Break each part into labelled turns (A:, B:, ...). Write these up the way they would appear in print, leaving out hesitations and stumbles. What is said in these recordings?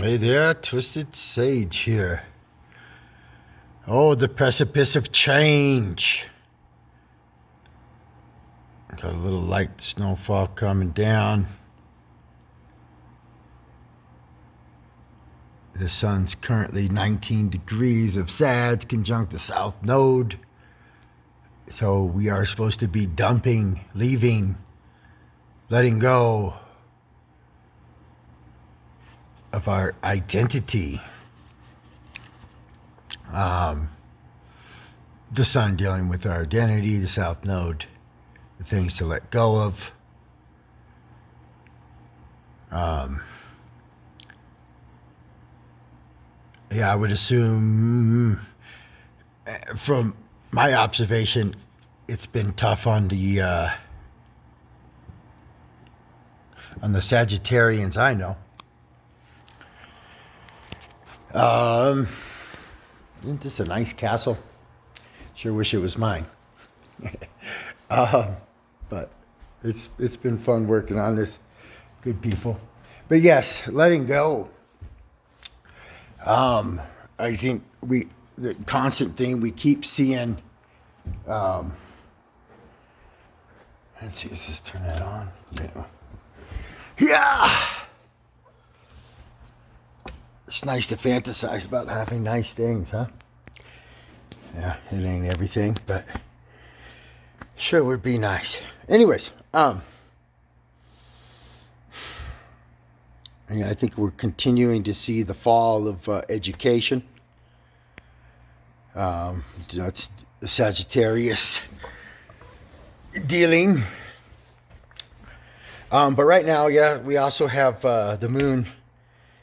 A: Hey there, Twisted Sage here. Oh, the precipice of change. Got a little light snowfall coming down. The sun's currently 19 degrees of Sag conjunct the South Node. So we are supposed to be dumping, leaving, letting go of our identity. The sun dealing with our identity, the South Node, the things to let go of. Yeah, I would assume from my observation, it's been tough on the Sagittarians I know. Isn't this a nice castle? Sure wish it was mine. But it's been fun working on this. Good people. But yes, letting go. I think the constant thing we keep seeing. Let's see, let's just turn that on. Yeah. It's nice to fantasize about having nice things, huh? Yeah, it ain't everything, but sure would be nice. Anyways, I think we're continuing to see the fall of education. That's the Sagittarius dealing. But right now, yeah, we also have the moon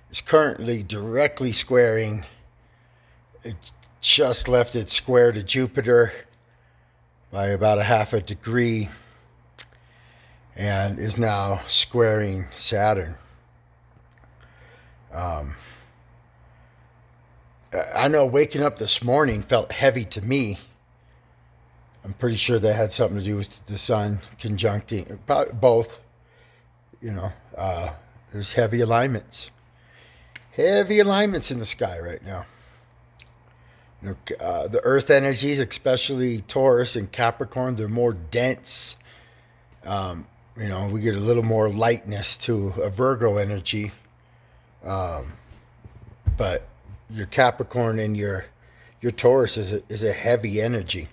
A: is currently directly squaring. It just left its square to Jupiter by about a half a degree and is now squaring Saturn. I know waking up this morning felt heavy to me. I'm pretty sure that had something to do with the sun conjuncting, both. There's heavy alignments. Heavy alignments in the sky right now. The earth energies, especially Taurus and Capricorn, they're more dense. We get a little more lightness to a Virgo energy. But your Capricorn and your Taurus is a heavy energy.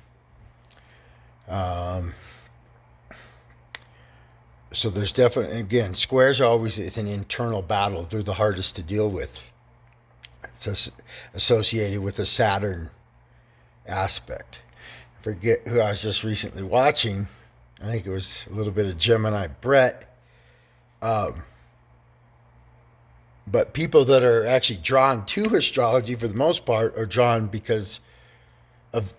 A: So there's definitely, again, squares it's an internal battle. They're the hardest to deal with. It's associated with the Saturn aspect. I forget who I was just recently watching. I think it was a little bit of Gemini Brett. But people that are actually drawn to astrology, for the most part, are drawn because of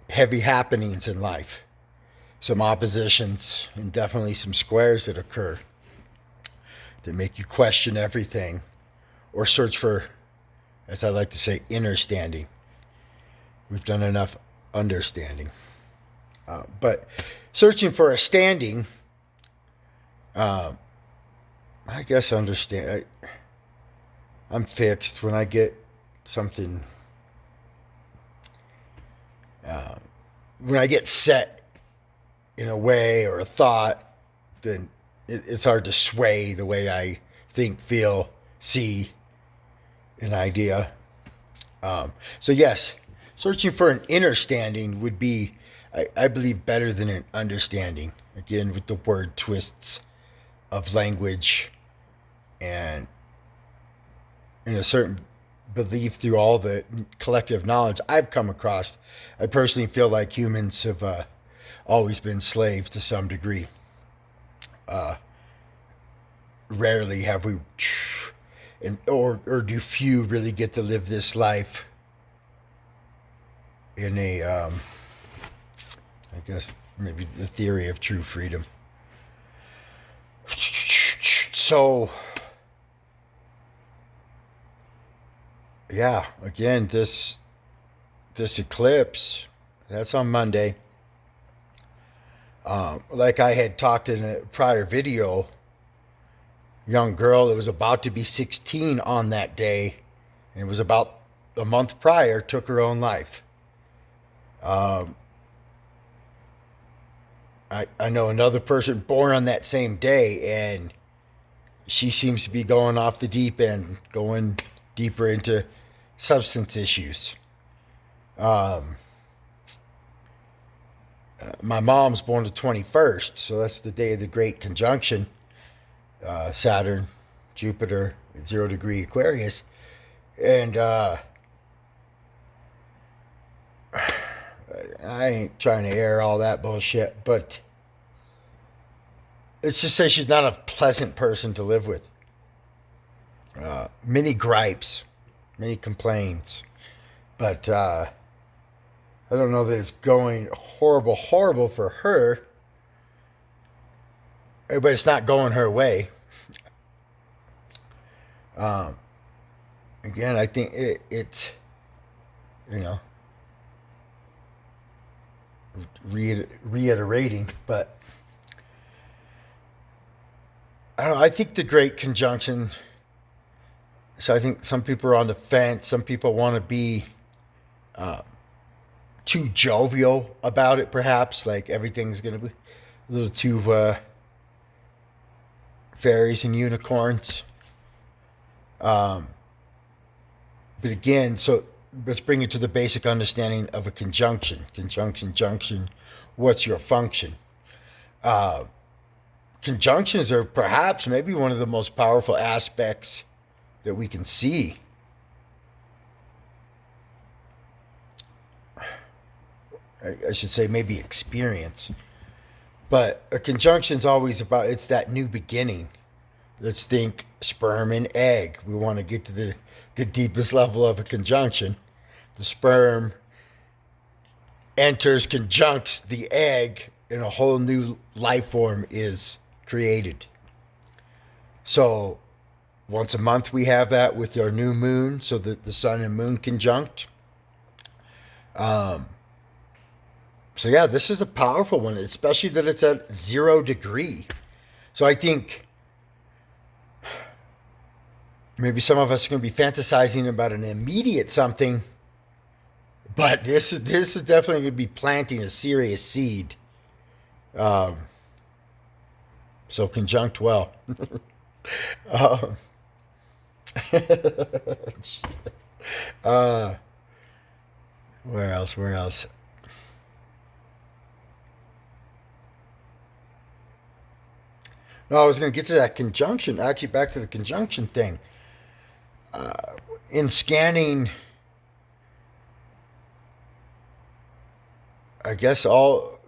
A: heavy happenings in life. Some oppositions and definitely some squares that occur that make you question everything or search for, as I like to say, inner standing. We've done enough understanding. But searching for a standing, I guess understand. I'm fixed when I get something, when I get set in a way or a thought, then it's hard to sway the way I think, feel, see an idea. So yes, searching for an inner standing would be, I believe, better than an understanding. Again, with the word twists of language and in a certain belief through all the collective knowledge I've come across, I personally feel like humans have always been slaves to some degree. Rarely have we, or do few really get to live this life in a, I guess maybe the theory of true freedom. So, yeah, again, this eclipse, that's on Monday. Like I had talked in a prior video, young girl that was about to be 16 on that day, and it was about a month prior, took her own life. Um, I know another person born on that same day, and she seems to be going off the deep end, going deeper into substance issues. Um, my mom's born the 21st, so that's the day of the Great Conjunction. Saturn, Jupiter, 0 degree Aquarius. And I ain't trying to air all that bullshit, but let's just say she's not a pleasant person to live with. Many gripes, many complaints, but I don't know that it's going horrible for her, but it's not going her way. Again, I think it's, you know, reiterating, but I don't know. I think the Great Conjunction. So I think some people are on the fence. Some people want to be too jovial about it, perhaps. Like everything's going to be a little too fairies and unicorns. But again, so let's bring it to the basic understanding of a conjunction. Conjunction, junction. What's your function? Conjunctions are perhaps maybe one of the most powerful aspects that we can see. I should say maybe experience. But a conjunction is always about, it's that new beginning. Let's think sperm and egg. We want to get to the deepest level of a conjunction. The sperm enters, conjuncts the egg, and a whole new life form is created. So once a month we have that with our new moon, so that the sun and moon conjunct. So yeah, this is a powerful one, especially that it's at 0 degree. So I think maybe some of us are going to be fantasizing about an immediate something, but this is definitely going to be planting a serious seed. So conjunct well. Where else? No, I was going to get to that conjunction. Actually, back to the conjunction thing. In scanning, I guess all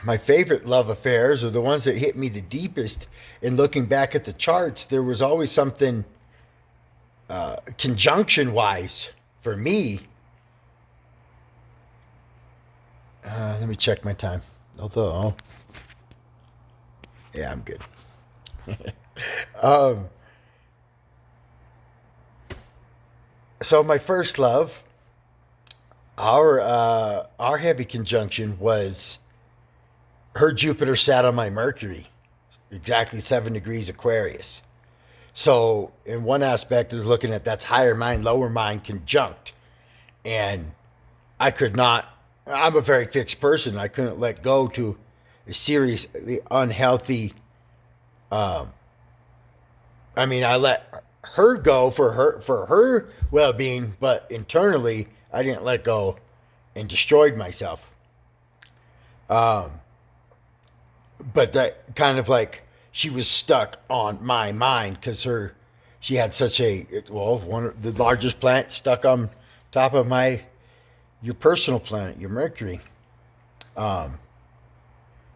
A: my favorite love affairs are the ones that hit me the deepest. In looking back at the charts, there was always something conjunction-wise for me. Let me check my time. Although, yeah, I'm good. So my first love, our heavy conjunction was her Jupiter sat on my Mercury, exactly 7 degrees Aquarius. So in one aspect is looking at that's higher mind, lower mind conjunct. And I could not, I'm a very fixed person. I couldn't let go to a seriously unhealthy, I let her go for her well-being, but internally I didn't let go and destroyed myself. But that kind of like she was stuck on my mind because she had such one of the largest planet stuck on top of your personal planet, your Mercury.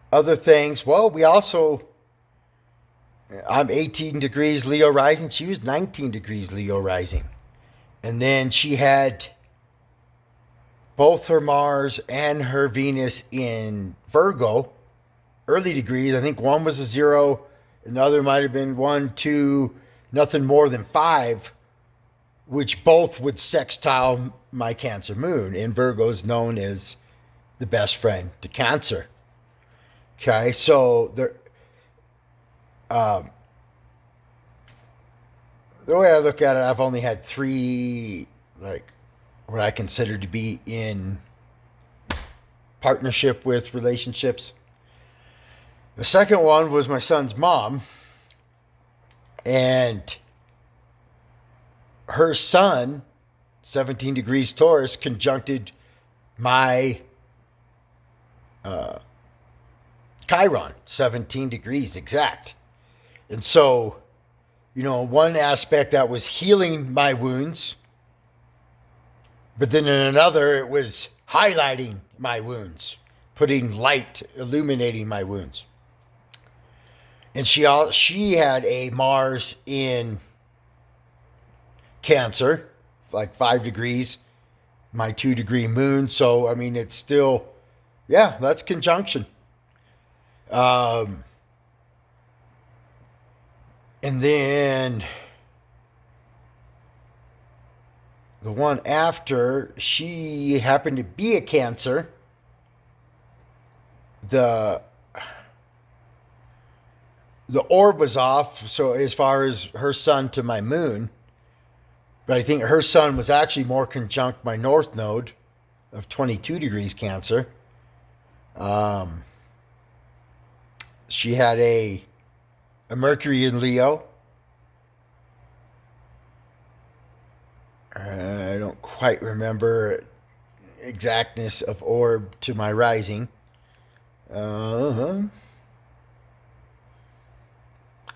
A: Other things, I'm 18 degrees Leo rising. She was 19 degrees Leo rising. And then she had both her Mars and her Venus in Virgo, early degrees. I think one was a 0, another might have been 1, 2, nothing more than 5, which both would sextile my Cancer moon. And Virgo is known as the best friend to Cancer. Okay, so there, the way I look at it, I've only had three, like, what I consider to be in partnership with relationships. The second one was my son's mom, and her son, 17 degrees Taurus, conjuncted my Chiron, 17 degrees exact. And so, one aspect that was healing my wounds, but then in another, it was highlighting my wounds, putting light, illuminating my wounds. And she had a Mars in Cancer, like 5 degrees, my 2-degree moon. So, I mean, it's still, that's conjunction. And then the one after, she happened to be a Cancer. The orb was off, so as far as her sun to my moon, but I think her sun was actually more conjunct my north node of 22 degrees Cancer. She had a Mercury in Leo. I don't quite remember exactness of orb to my rising.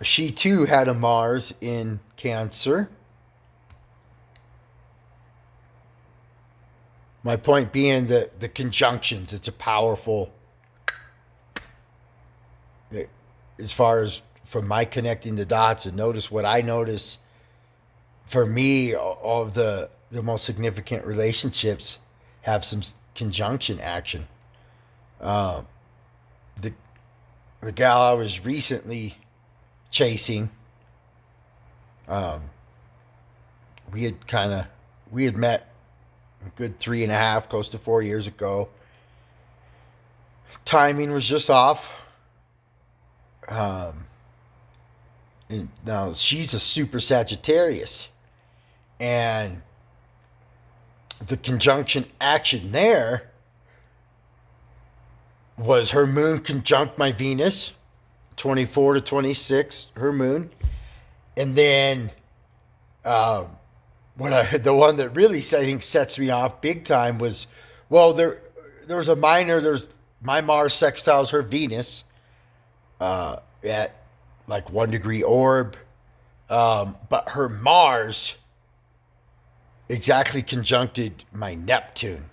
A: She too had a Mars in Cancer. My point being that the conjunctions, it's a powerful, as far as from my connecting the dots, and notice what I notice for me, all of the most significant relationships have some conjunction action. The gal I was recently chasing, we had met a good 3.5, close to 4 years ago. Timing was just off. And now she's a super Sagittarius, and the conjunction action there was her moon conjunct my Venus, 24 to 26, her moon. And then the one that really, I think, sets me off big time was, there was a minor, there's my Mars sextiles her Venus at like 1 degree orb, but her Mars exactly conjuncted my Neptune.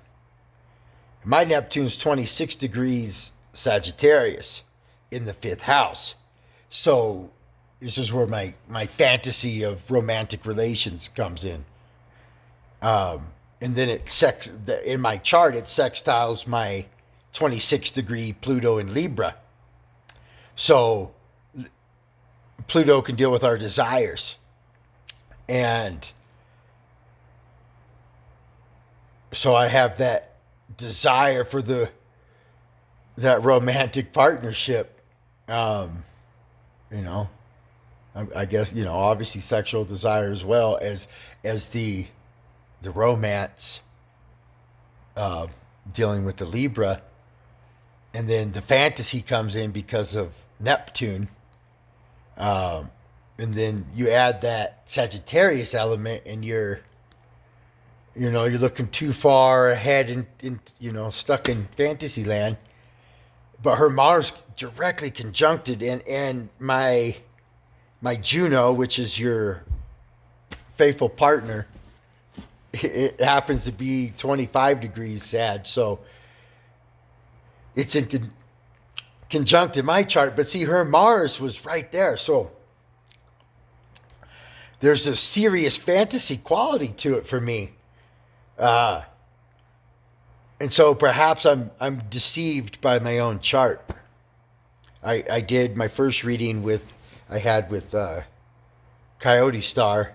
A: My Neptune's 26 degrees Sagittarius in the 5th house. So this is where my fantasy of romantic relations comes in. And then in my chart, it sextiles my 26 degree Pluto in Libra. So Pluto can deal with our desires. And so I have that desire for that romantic partnership. I guess, obviously sexual desire as well as the romance, dealing with the Libra. And then the fantasy comes in because of Neptune. And then you add that Sagittarius element, and you're looking too far ahead and stuck in fantasy land. But her Mars directly conjuncted, and my Juno, which is your faithful partner, it happens to be 25 degrees Sag. So it's in conjunct in my chart. But see, her Mars was right there. So there's a serious fantasy quality to it for me. And so perhaps I'm deceived by my own chart. I did my first reading with Coyote Star.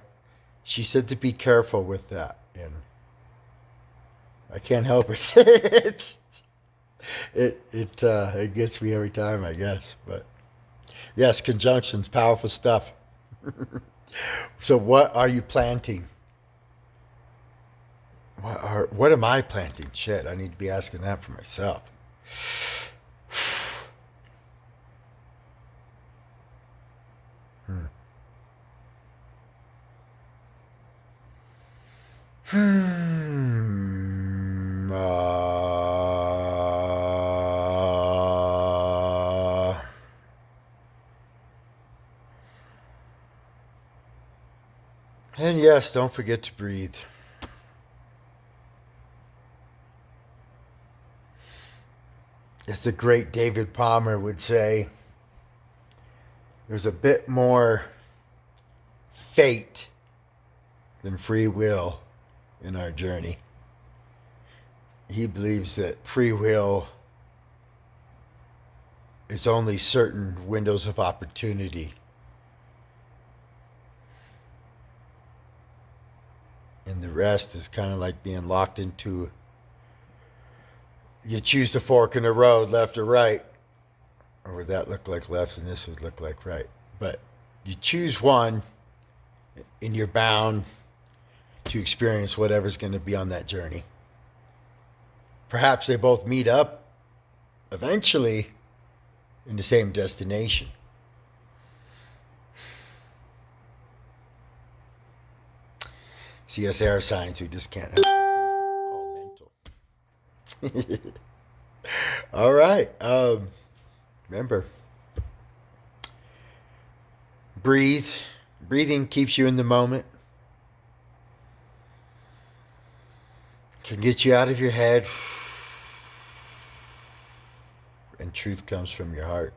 A: She said to be careful with that, and I can't help it. It gets me every time, I guess. But yes, conjunctions, powerful stuff. So what are you planting? What am I planting? Shit, I need to be asking that for myself. Hmm. Hmm. And yes, don't forget to breathe. As the great David Palmer would say, there's a bit more fate than free will in our journey. He believes that free will is only certain windows of opportunity. And the rest is kind of like being locked into, you choose the fork in the road, left or right. Or would that look like left and this would look like right? But you choose one and you're bound to experience whatever's going to be on that journey. Perhaps they both meet up eventually in the same destination. CSR signs, we just can't help it be all mental. All right. Remember, breathe. Breathing keeps you in the moment. Can get you out of your head. And truth comes from your heart.